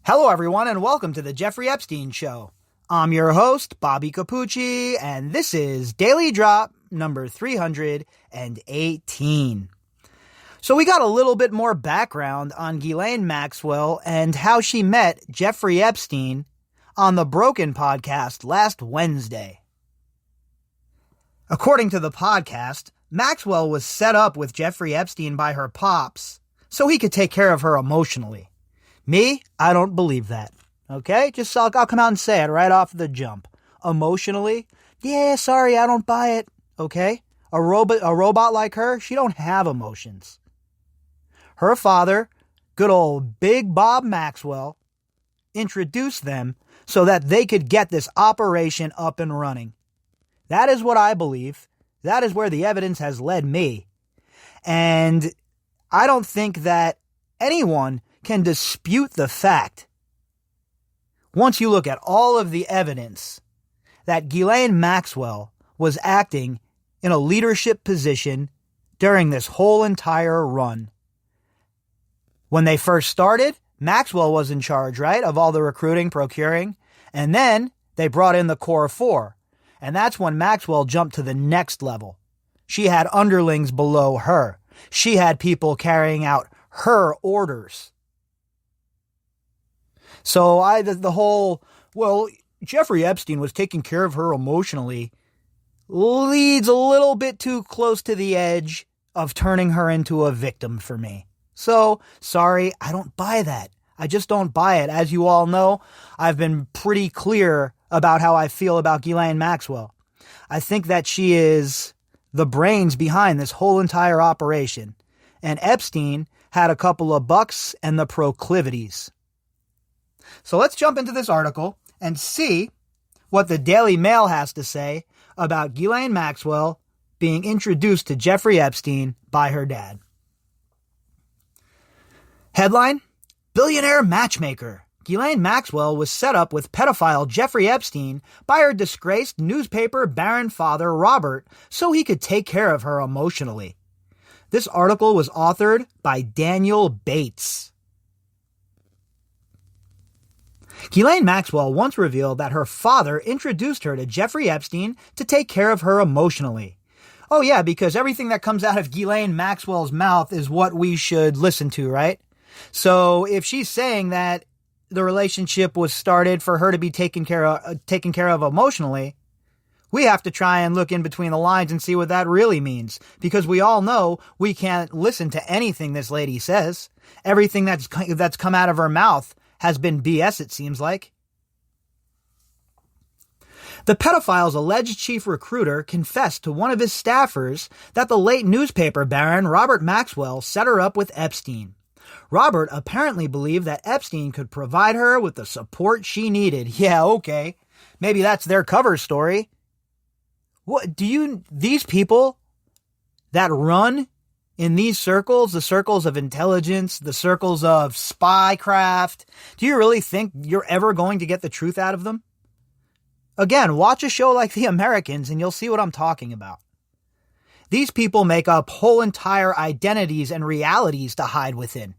Hello, everyone, and welcome to the Jeffrey Epstein Show. I'm your host, Bobbycapucci, and this is Daily Drop number 318. So we got a little bit more background on Ghislaine Maxwell and how she met Jeffrey Epstein on the Broken podcast last Wednesday. According to the podcast, Maxwell was set up with Jeffrey Epstein by her pops so he could take care of her emotionally. Me, I don't believe that. Okay? I'll come out and say it right off the jump. Emotionally? Yeah, sorry, I don't buy it. Okay? A robot like her, she don't have emotions. Her father, good old Big Bob Maxwell, introduced them so that they could get this operation up and running. That is what I believe. That is where the evidence has led me. And I don't think that anyone can dispute the fact, once you look at all of the evidence, that Ghislaine Maxwell was acting in a leadership position during this whole entire run. When they first started, Maxwell was in charge, right, of all the recruiting, procuring, and then they brought in the core four, and that's when Maxwell jumped to the next level. She had underlings below her. She had people carrying out her orders. So Jeffrey Epstein was taking care of her emotionally leads a little bit too close to the edge of turning her into a victim for me. So, sorry, I don't buy that. I just don't buy it. As you all know, I've been pretty clear about how I feel about Ghislaine Maxwell. I think that she is the brains behind this whole entire operation. And Epstein had a couple of bucks and the proclivities. So let's jump into this article and see what the Daily Mail has to say about Ghislaine Maxwell being introduced to Jeffrey Epstein by her dad. Headline: Billionaire Matchmaker. Ghislaine Maxwell was set up with pedophile Jeffrey Epstein by her disgraced newspaper baron father Robert so he could take care of her emotionally. This article was authored by Daniel Bates. Ghislaine Maxwell once revealed that her father introduced her to Jeffrey Epstein to take care of her emotionally. Oh yeah, because everything that comes out of Ghislaine Maxwell's mouth is what we should listen to, right? So if she's saying that the relationship was started for her to be taken care of emotionally, we have to try and look in between the lines and see what that really means. Because we all know we can't listen to anything this lady says. Everything that's come out of her mouth has been BS, it seems like. The pedophile's alleged chief recruiter confessed to one of his staffers that the late newspaper baron Robert Maxwell set her up with Epstein. Robert apparently believed that Epstein could provide her with the support she needed. Yeah, okay. Maybe that's their cover story. These people that run in these circles, the circles of intelligence, the circles of spycraft, do you really think you're ever going to get the truth out of them? Again, watch a show like The Americans and you'll see what I'm talking about. These people make up whole entire identities and realities to hide within.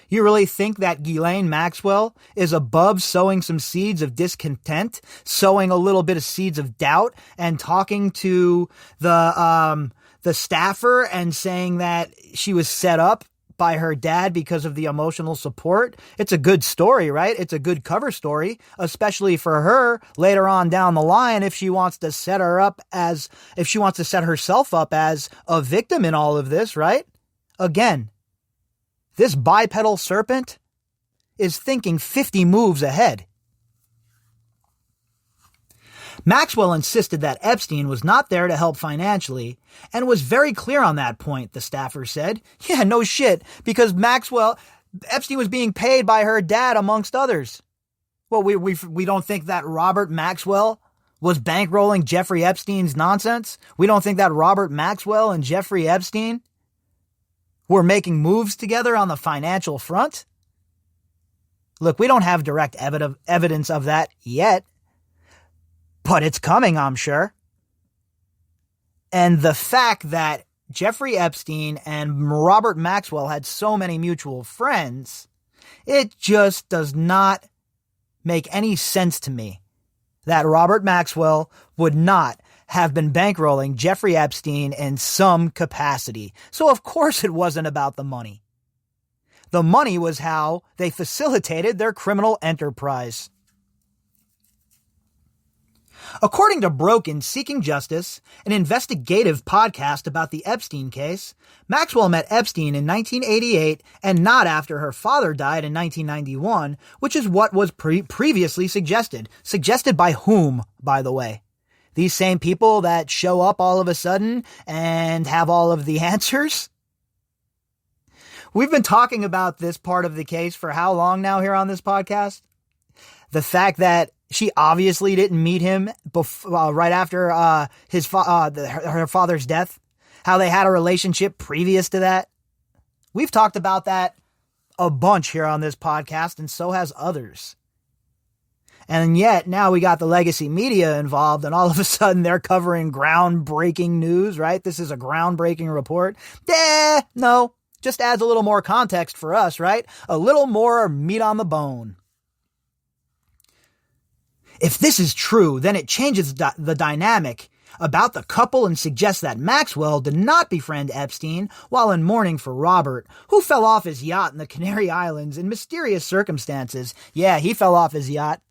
You really think that Ghislaine Maxwell is above sowing some seeds of discontent, sowing a little bit of seeds of doubt, and talking to the staffer and saying that she was set up by her dad because of the emotional support? It's a good story, right? It's a good cover story, especially for her later on down the line if she wants to set herself up as a victim in all of this, right? Again, this bipedal serpent is thinking 50 moves ahead. Maxwell insisted that Epstein was not there to help financially and was very clear on that point, the staffer said. Yeah, no shit, because Epstein was being paid by her dad amongst others. Well, we don't think that Robert Maxwell was bankrolling Jeffrey Epstein's nonsense? We don't think that Robert Maxwell and Jeffrey Epstein were making moves together on the financial front? Look, we don't have direct evidence of that yet, but it's coming, I'm sure. And the fact that Jeffrey Epstein and Robert Maxwell had so many mutual friends It just does not make any sense to me that Robert Maxwell would not have been bankrolling Jeffrey Epstein in some capacity. So of course it wasn't about the money. The money was how they facilitated their criminal enterprise. According to Broken Seeking Justice, an investigative podcast about the Epstein case, Maxwell met Epstein in 1988 and not after her father died in 1991, which is what was previously suggested. Suggested by whom, by the way? These same people that show up all of a sudden and have all of the answers? We've been talking about this part of the case for how long now here on this podcast? The fact that she obviously didn't meet him right after her father's death. How they had a relationship previous to that. We've talked about that a bunch here on this podcast, and so has others. And yet, now we got the legacy media involved, and all of a sudden they're covering groundbreaking news, right? This is a groundbreaking report. No. Just adds a little more context for us, right? A little more meat on the bone. If this is true, then it changes the dynamic about the couple and suggests that Maxwell did not befriend Epstein while in mourning for Robert, who fell off his yacht in the Canary Islands in mysterious circumstances. Yeah, he fell off his yacht.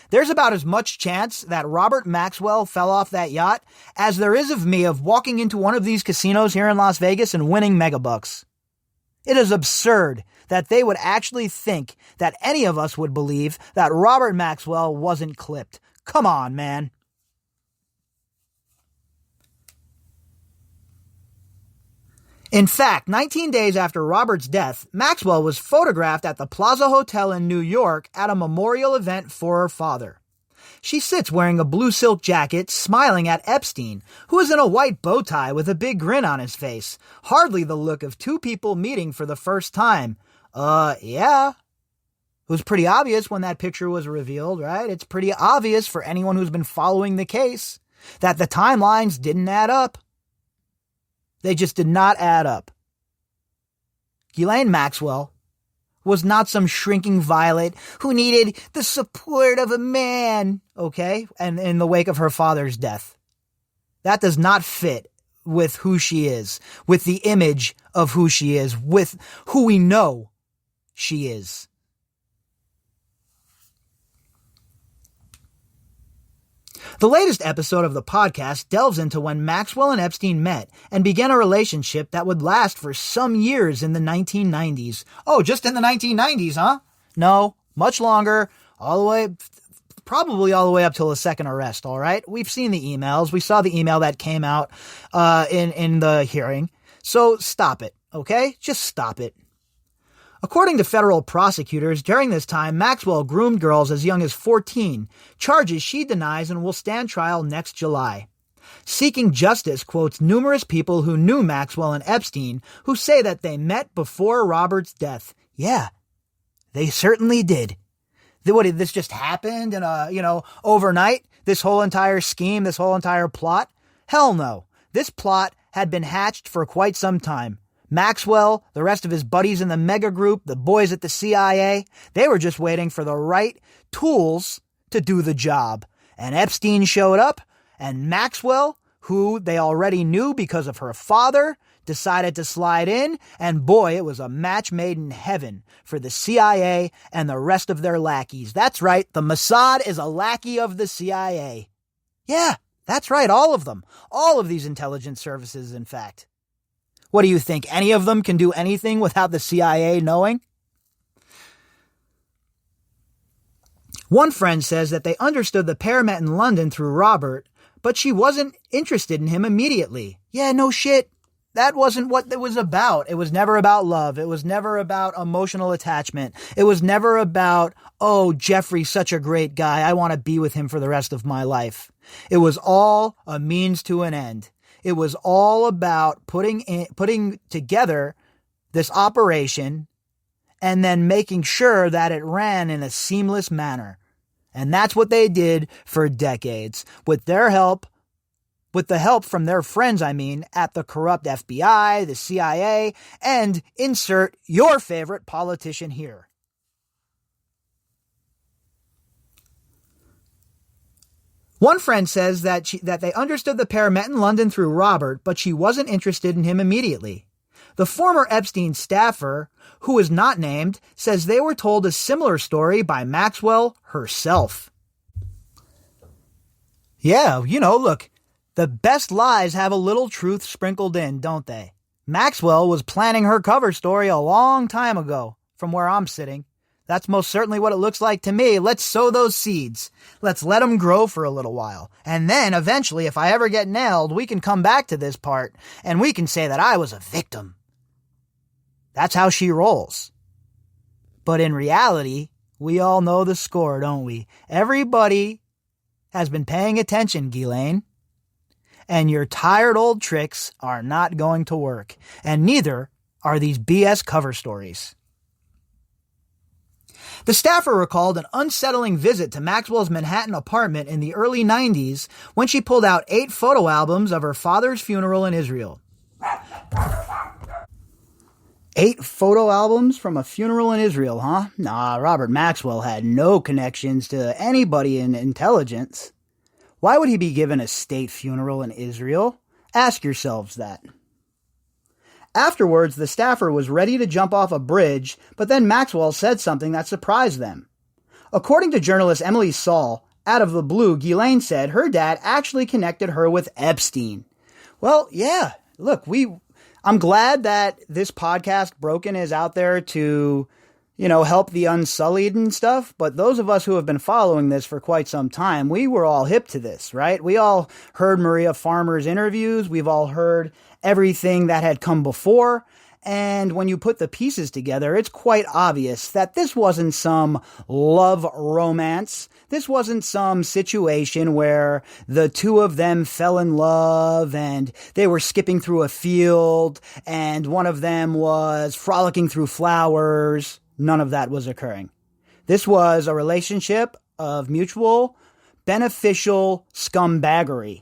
There's about as much chance that Robert Maxwell fell off that yacht as there is of me of walking into one of these casinos here in Las Vegas and winning megabucks. It is absurd that they would actually think that any of us would believe that Robert Maxwell wasn't clipped. Come on, man. In fact, 19 days after Robert's death, Maxwell was photographed at the Plaza Hotel in New York at a memorial event for her father. She sits wearing a blue silk jacket, smiling at Epstein, who is in a white bow tie with a big grin on his face. Hardly the look of two people meeting for the first time. Yeah. It was pretty obvious when that picture was revealed, right? It's pretty obvious for anyone who's been following the case that the timelines didn't add up. They just did not add up. Ghislaine Maxwell was not some shrinking violet who needed the support of a man, okay? And in the wake of her father's death. That does not fit with who she is, with the image of who she is, with who we know she is. The latest episode of the podcast delves into when Maxwell and Epstein met and began a relationship that would last for some years in the 1990s. Oh, just in the 1990s, huh? No, much longer, probably all the way up till the second arrest, all right? We've seen the emails. We saw the email that came out in the hearing. So stop it, okay? Just stop it. According to federal prosecutors, during this time, Maxwell groomed girls as young as 14, charges she denies and will stand trial next July. Seeking Justice quotes numerous people who knew Maxwell and Epstein who say that they met before Robert's death. Yeah, they certainly did. This just happened overnight? This whole entire scheme, this whole entire plot? Hell no. This plot had been hatched for quite some time. Maxwell, the rest of his buddies in the mega group, the boys at the CIA, they were just waiting for the right tools to do the job. And Epstein showed up, and Maxwell, who they already knew because of her father, decided to slide in, and boy, it was a match made in heaven for the CIA and the rest of their lackeys. That's right, the Mossad is a lackey of the CIA. Yeah, that's right, all of them. All of these intelligence services, in fact. What do you think? Any of them can do anything without the CIA knowing? One friend says that they understood the pair met in London through Robert, but she wasn't interested in him immediately. Yeah, no shit. That wasn't what it was about. It was never about love. It was never about emotional attachment. It was never about, oh, Jeffrey's such a great guy. I want to be with him for the rest of my life. It was all a means to an end. It was all about putting together this operation and then making sure that it ran in a seamless manner. And that's what they did for decades. With their help, with the help from their friends, at the corrupt FBI, the CIA, and insert your favorite politician here. One friend says that they understood the pair met in London through Robert, but she wasn't interested in him immediately. The former Epstein staffer, who was not named, says they were told a similar story by Maxwell herself. Yeah, look, the best lies have a little truth sprinkled in, don't they? Maxwell was planning her cover story a long time ago, from where I'm sitting. That's most certainly what it looks like to me. Let's sow those seeds. Let's let them grow for a little while. And then, eventually, if I ever get nailed, we can come back to this part, and we can say that I was a victim. That's how she rolls. But in reality, we all know the score, don't we? Everybody has been paying attention, Ghislaine. And your tired old tricks are not going to work. And neither are these BS cover stories. The staffer recalled an unsettling visit to Maxwell's Manhattan apartment in the early 90s when she pulled out 8 photo albums of her father's funeral in Israel. 8 photo albums from a funeral in Israel, huh? Nah, Robert Maxwell had no connections to anybody in intelligence. Why would he be given a state funeral in Israel? Ask yourselves that. Afterwards, the staffer was ready to jump off a bridge, but then Maxwell said something that surprised them. According to journalist Emily Saul, out of the blue, Ghislaine said her dad actually connected her with Epstein. Well, yeah, look, I'm glad that this podcast, Broken, is out there to, help the unsullied and stuff. But those of us who have been following this for quite some time, we were all hip to this, right? We all heard Maria Farmer's interviews. We've all heard everything that had come before. And when you put the pieces together, it's quite obvious that this wasn't some love romance. This wasn't some situation where the two of them fell in love and they were skipping through a field and one of them was frolicking through flowers. None of that was occurring. This was a relationship of mutual, beneficial scumbaggery.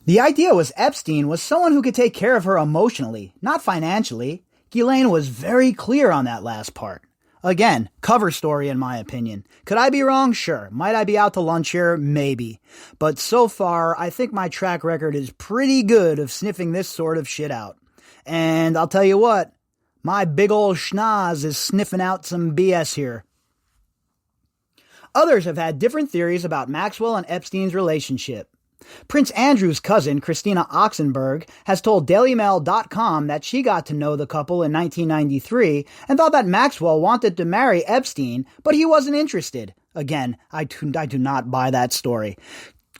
The idea was Epstein was someone who could take care of her emotionally, not financially. Ghislaine was very clear on that last part. Again, cover story in my opinion. Could I be wrong? Sure. Might I be out to lunch here? Maybe. But so far, I think my track record is pretty good of sniffing this sort of shit out. And I'll tell you what, my big ol' schnoz is sniffing out some BS here. Others have had different theories about Maxwell and Epstein's relationship. Prince Andrew's cousin, Christina Oxenberg, has told DailyMail.com that she got to know the couple in 1993 and thought that Maxwell wanted to marry Epstein, but he wasn't interested. Again, I do not buy that story.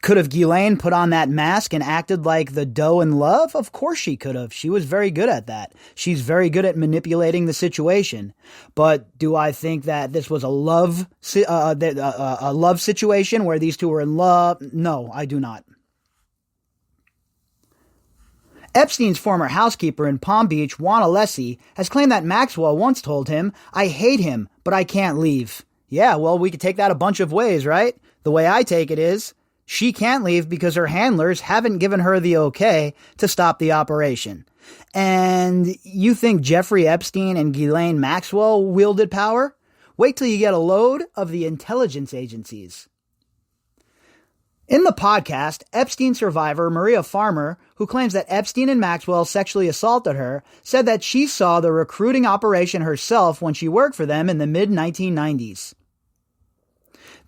Could have Ghislaine put on that mask and acted like the doe in love? Of course she could have. She was very good at that. She's very good at manipulating the situation. But do I think that this was a love situation where these two were in love? No, I do not. Epstein's former housekeeper in Palm Beach, Juan Alessi, has claimed that Maxwell once told him, "I hate him, but I can't leave." Yeah, well, we could take that a bunch of ways, right? The way I take it is, she can't leave because her handlers haven't given her the okay to stop the operation. And you think Jeffrey Epstein and Ghislaine Maxwell wielded power? Wait till you get a load of the intelligence agencies. In the podcast, Epstein survivor Maria Farmer, who claims that Epstein and Maxwell sexually assaulted her, said that she saw the recruiting operation herself when she worked for them in the mid-1990s.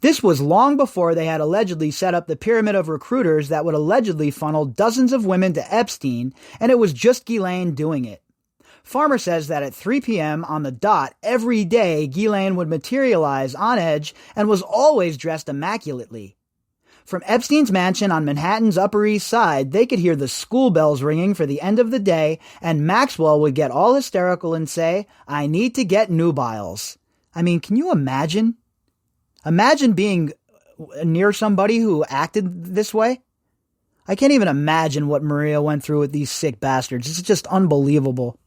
This was long before they had allegedly set up the pyramid of recruiters that would allegedly funnel dozens of women to Epstein, and it was just Ghislaine doing it. Farmer says that at 3 p.m. on the dot every day, Ghislaine would materialize on edge and was always dressed immaculately. From Epstein's mansion on Manhattan's Upper East Side, they could hear the school bells ringing for the end of the day, and Maxwell would get all hysterical and say, "I need to get nubiles." I mean, can you imagine? Imagine being near somebody who acted this way. I can't even imagine what Maria went through with these sick bastards. It's just unbelievable.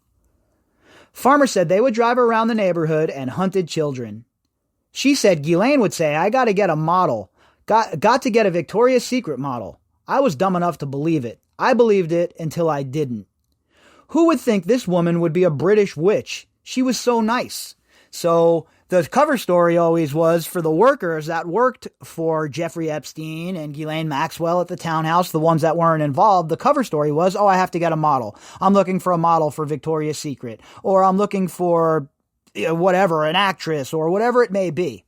Farmer said they would drive around the neighborhood and hunted children. She said Ghislaine would say, "I got to get a model. Got to get a Victoria's Secret model." I was dumb enough to believe it. I believed it until I didn't. Who would think this woman would be a British witch? She was so nice. So The cover story always was for the workers that worked for Jeffrey Epstein and Ghislaine Maxwell at the townhouse, the ones that weren't involved. The cover story was, oh, I have to get a model. I'm looking for a model for Victoria's Secret, or I'm looking for whatever, an actress, or whatever it may be.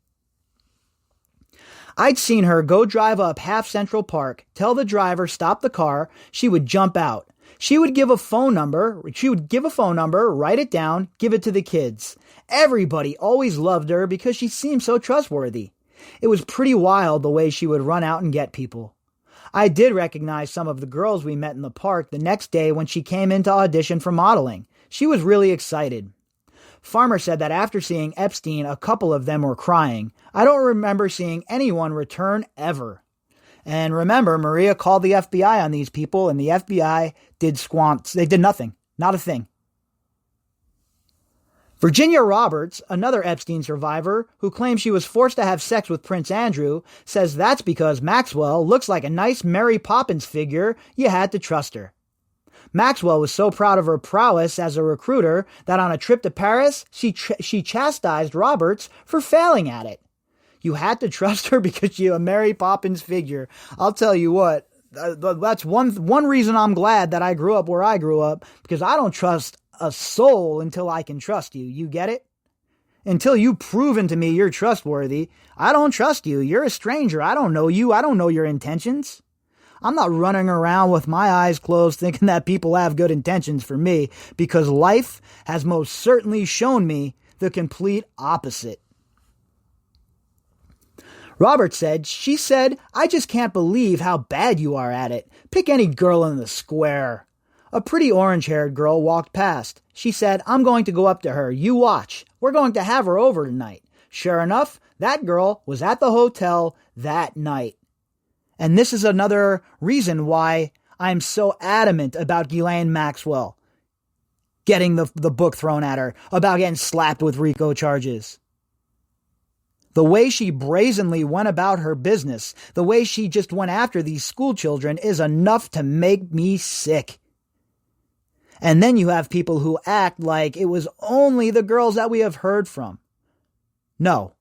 I'd seen her go drive up half Central Park, tell the driver stop the car, she would jump out. She would give a phone number, write it down, give it to the kids. Everybody always loved her because she seemed so trustworthy. It was pretty wild the way she would run out and get people. I did recognize some of the girls we met in the park the next day when she came in to audition for modeling. She was really excited. Farmer said that after seeing Epstein, a couple of them were crying. I don't remember seeing anyone return ever. And remember, Maria called the FBI on these people, and the FBI did squonks. They did nothing. Not a thing. Virginia Roberts, another Epstein survivor who claims she was forced to have sex with Prince Andrew, says that's because Maxwell looks like a nice Mary Poppins figure. You had to trust her. Maxwell was so proud of her prowess as a recruiter that on a trip to Paris, she chastised Roberts for failing at it. You had to trust her because you're a Mary Poppins figure. I'll tell you what, that's one reason I'm glad that I grew up where I grew up, because I don't trust a soul until I can trust you. You get it? Until you've proven to me you're trustworthy, I don't trust you. You're a stranger. I don't know you. I don't know your intentions. I'm not running around with my eyes closed thinking that people have good intentions for me, because life has most certainly shown me the complete opposite. Robert said, she said, I just can't believe how bad you are at it. Pick any girl in the square. A pretty orange-haired girl walked past. She said, I'm going to go up to her. You watch. We're going to have her over tonight. Sure enough, that girl was at the hotel that night. And this is another reason why I'm so adamant about Ghislaine Maxwell getting the book thrown at her, about getting slapped with RICO charges. The way she brazenly went about her business, the way she just went after these school children is enough to make me sick. And then you have people who act like it was only the girls that we have heard from. No.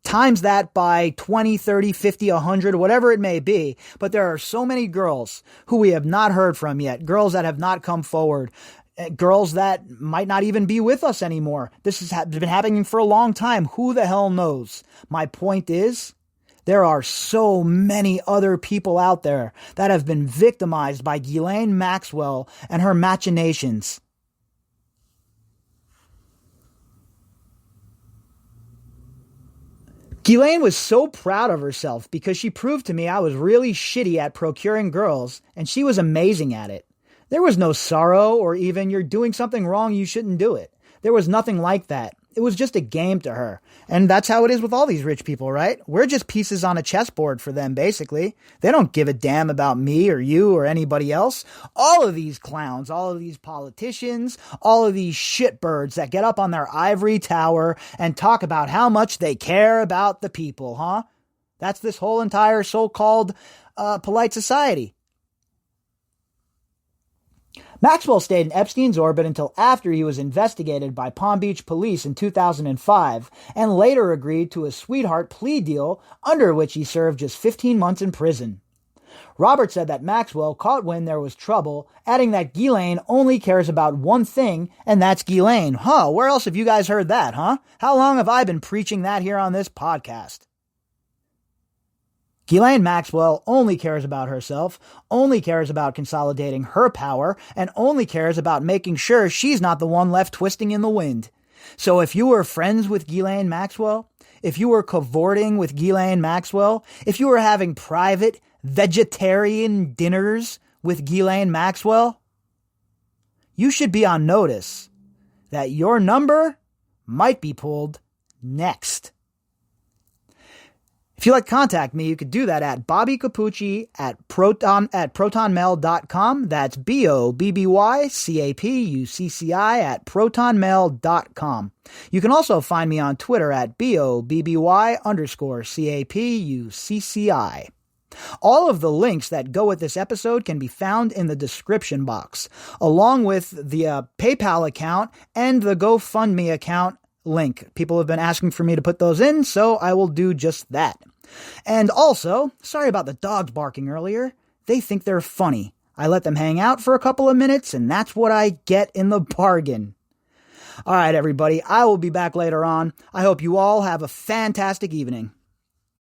Times that by 20, 30, 50, 100, whatever it may be. But there are so many girls who we have not heard from yet. Girls that have not come forward. Girls that might not even be with us anymore. This has been happening for a long time. Who the hell knows? My point is, there are so many other people out there that have been victimized by Ghislaine Maxwell and her machinations. Ghislaine was so proud of herself because she proved to me I was really shitty at procuring girls, and she was amazing at it. There was no sorrow or even you're doing something wrong, you shouldn't do it. There was nothing like that. It was just a game to her. And that's how it is with all these rich people, right? We're just pieces on a chessboard for them, basically. They don't give a damn about me or you or anybody else. All of these clowns, all of these politicians, all of these shitbirds that get up on their ivory tower and talk about how much they care about the people, huh? That's this whole entire so-called polite society. Maxwell stayed in Epstein's orbit until after he was investigated by Palm Beach police in 2005 and later agreed to a sweetheart plea deal under which he served just 15 months in prison. Robert said that Maxwell caught wind there was trouble, adding that Ghislaine only cares about one thing, and that's Ghislaine. Huh, where else have you guys heard that, huh? How long have I been preaching that here on this podcast? Ghislaine Maxwell only cares about herself, only cares about consolidating her power, and only cares about making sure she's not the one left twisting in the wind. So if you were friends with Ghislaine Maxwell, if you were cavorting with Ghislaine Maxwell, if you were having private vegetarian dinners with Ghislaine Maxwell, you should be on notice that your number might be pulled next. If you'd like to contact me, you could do that at Bobbycapucci at protonmail.com. That's BOBBYCAPUCCI at protonmail.com. You can also find me on Twitter at BOBBY_CAPUCCI. All of the links that go with this episode can be found in the description box, along with the PayPal account and the GoFundMe account link. People have been asking for me to put those in, so I will do just that. And also, sorry about the dogs barking earlier. They think they're funny. I let them hang out for a couple of minutes, and that's what I get in the bargain. All right, everybody, I will be back later on. I hope you all have a fantastic evening.